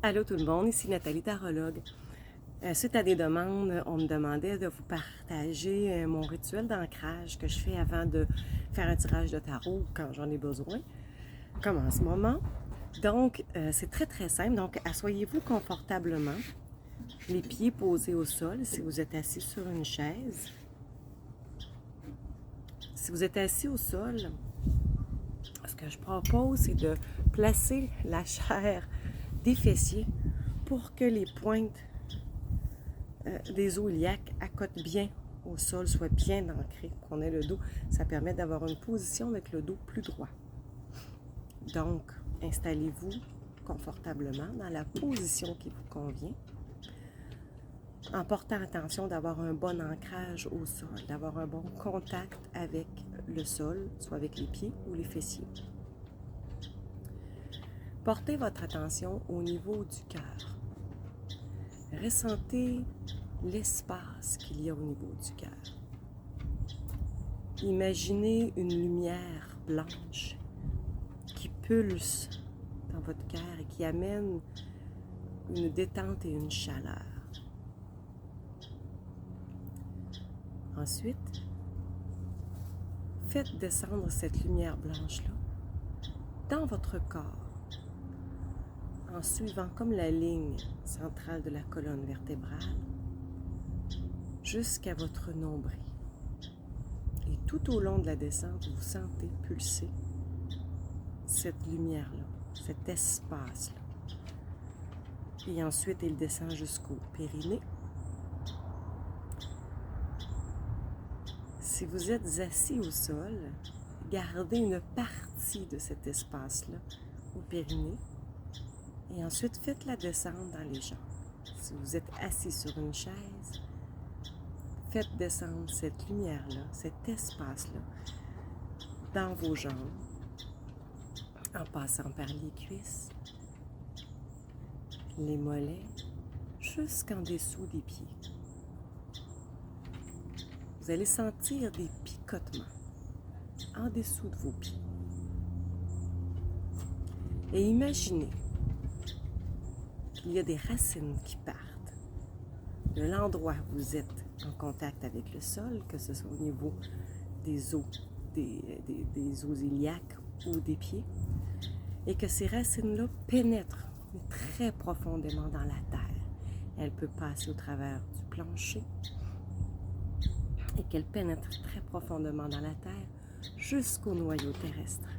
Allô tout le monde, ici Nathalie Tarologue. Suite à des demandes, on me demandait de vous partager mon rituel d'ancrage que je fais avant de faire un tirage de tarot quand j'en ai besoin, comme en ce moment. Donc, c'est très très simple. Donc, asseyez-vous confortablement, les pieds posés au sol si vous êtes assis sur une chaise. Si vous êtes assis au sol, ce que je propose, c'est de placer la chair des fessiers pour que les pointes des os iliaques accotent bien au sol, soient bien ancrées, qu'on ait le dos. Ça permet d'avoir une position avec le dos plus droit. Donc, installez-vous confortablement dans la position qui vous convient, en portant attention d'avoir un bon ancrage au sol, d'avoir un bon contact avec le sol, soit avec les pieds ou les fessiers. Portez votre attention au niveau du cœur. Ressentez l'espace qu'il y a au niveau du cœur. Imaginez une lumière blanche qui pulse dans votre cœur et qui amène une détente et une chaleur. Ensuite, faites descendre cette lumière blanche-là dans votre corps en suivant comme la ligne centrale de la colonne vertébrale jusqu'à votre nombril. Et tout au long de la descente, vous sentez pulser cette lumière-là, cet espace-là. Et ensuite, il descend jusqu'au périnée. Si vous êtes assis au sol, gardez une partie de cet espace-là au périnée et ensuite faites-la descendre dans les jambes. Si vous êtes assis sur une chaise, faites descendre cette lumière-là, cet espace-là, dans vos jambes, en passant par les cuisses, les mollets, jusqu'en dessous des pieds. Vous allez sentir des picotements en dessous de vos pieds. Et imaginez qu'il y a des racines qui partent de l'endroit où vous êtes en contact avec le sol, que ce soit au niveau des os, des os iliaques ou des pieds, et que ces racines-là pénètrent très profondément dans la terre. Elles peuvent passer au travers du plancher et qu'elles pénètrent très profondément dans la terre jusqu'au noyau terrestre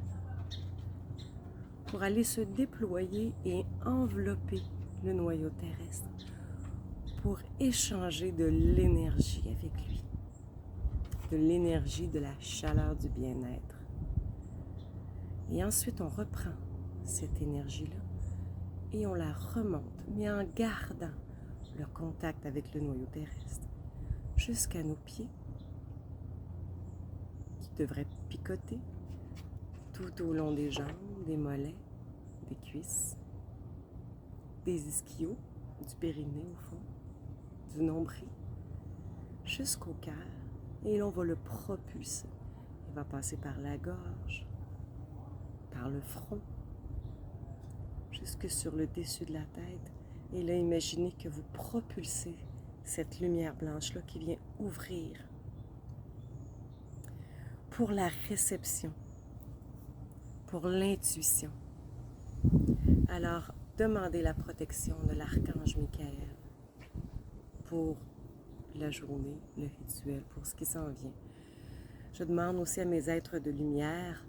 pour aller se déployer et envelopper le noyau terrestre pour échanger de l'énergie avec lui, de l'énergie, de la chaleur du bien-être. Et ensuite, on reprend cette énergie-là et on la remonte, mais en gardant le contact avec le noyau terrestre jusqu'à nos pieds qui devraient picoter tout au long des jambes, des mollets, des cuisses, des ischios, du périnée au fond, du nombril, jusqu'au cœur, et l'on va le propulser. Il va passer par la gorge, par le front, jusque sur le dessus de la tête. Et là, imaginez que vous propulsez cette lumière blanche-là qui vient ouvrir pour la réception, pour l'intuition. Alors, demandez la protection de l'archange Michael pour la journée, le rituel, pour ce qui s'en vient. Je demande aussi à mes êtres de lumière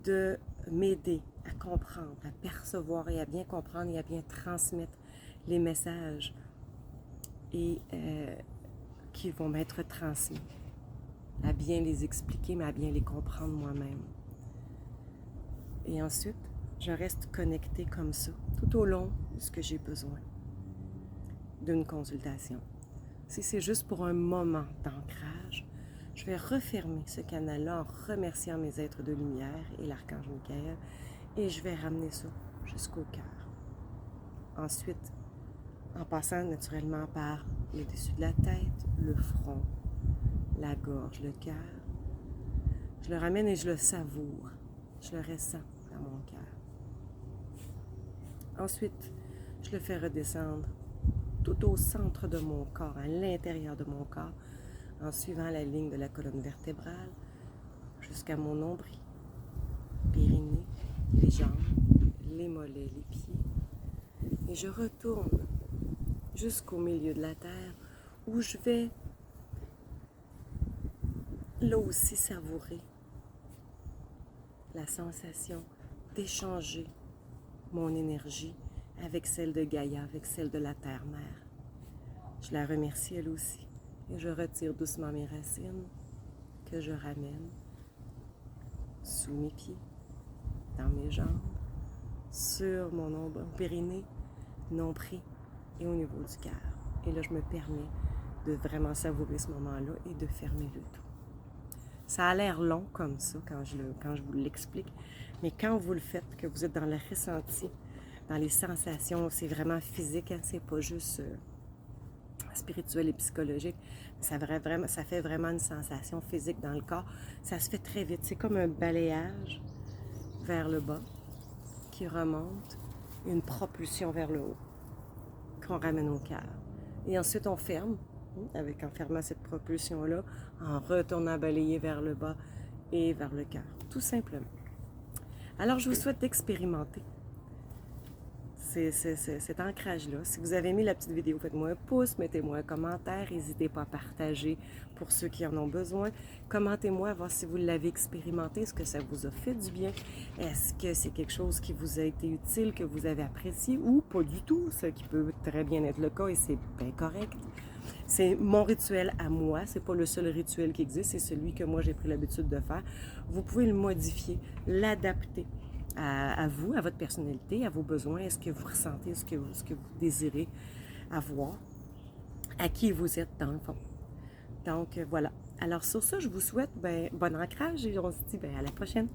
de m'aider à comprendre, à percevoir et à bien comprendre et à bien transmettre les messages et qui vont m'être transmis, à bien les expliquer, mais à bien les comprendre moi-même. Et ensuite, je reste connectée comme ça, tout au long de ce que j'ai besoin d'une consultation. Si c'est juste pour un moment d'ancrage, je vais refermer ce canal-là en remerciant mes êtres de lumière et l'archange Michael, et je vais ramener ça jusqu'au cœur. Ensuite, en passant naturellement par le dessus de la tête, le front, la gorge, le cœur, je le ramène et je le savoure. Je le ressens dans mon cœur. Ensuite, Je le fais redescendre tout au centre de mon corps, à l'intérieur de mon corps, en suivant la ligne de la colonne vertébrale jusqu'à mon nombril, périnée, les jambes, les mollets, les pieds. Et je retourne jusqu'au milieu de la terre où je vais là aussi savourer la sensation d'échanger mon énergie avec celle de Gaïa, avec celle de la terre-mère. Je la remercie elle aussi et je retire doucement mes racines que je ramène sous mes pieds, dans mes jambes, sur mon périnée, nombril et au niveau du cœur. Et là, je me permets de vraiment savourer ce moment-là et de fermer le tout. Ça a l'air long comme ça quand je vous l'explique, mais quand vous le faites, que vous êtes dans le ressenti, dans les sensations, c'est vraiment physique, hein, c'est pas juste spirituel et psychologique. Ça fait vraiment une sensation physique dans le corps. Ça se fait très vite. C'est comme un balayage vers le bas qui remonte, une propulsion vers le haut qu'on ramène au cœur. Et ensuite, on ferme, en fermant cette propulsion-là, en retournant balayer vers le bas et vers le cœur, tout simplement. Alors, je vous souhaite d'expérimenter cet ancrage-là. Si vous avez aimé la petite vidéo, faites-moi un pouce, mettez-moi un commentaire, n'hésitez pas à partager pour ceux qui en ont besoin. Commentez-moi à voir si vous l'avez expérimenté, est-ce que ça vous a fait du bien, est-ce que c'est quelque chose qui vous a été utile, que vous avez apprécié ou pas du tout, ce qui peut très bien être le cas et c'est bien correct. C'est mon rituel à moi, c'est pas le seul rituel qui existe, c'est celui que moi j'ai pris l'habitude de faire. Vous pouvez le modifier, l'adapter à vous, à votre personnalité, à vos besoins, à ce que vous ressentez, ce que vous désirez avoir, à qui vous êtes dans le fond. Donc voilà. Alors sur ça, je vous souhaite bon ancrage et on se dit à la prochaine.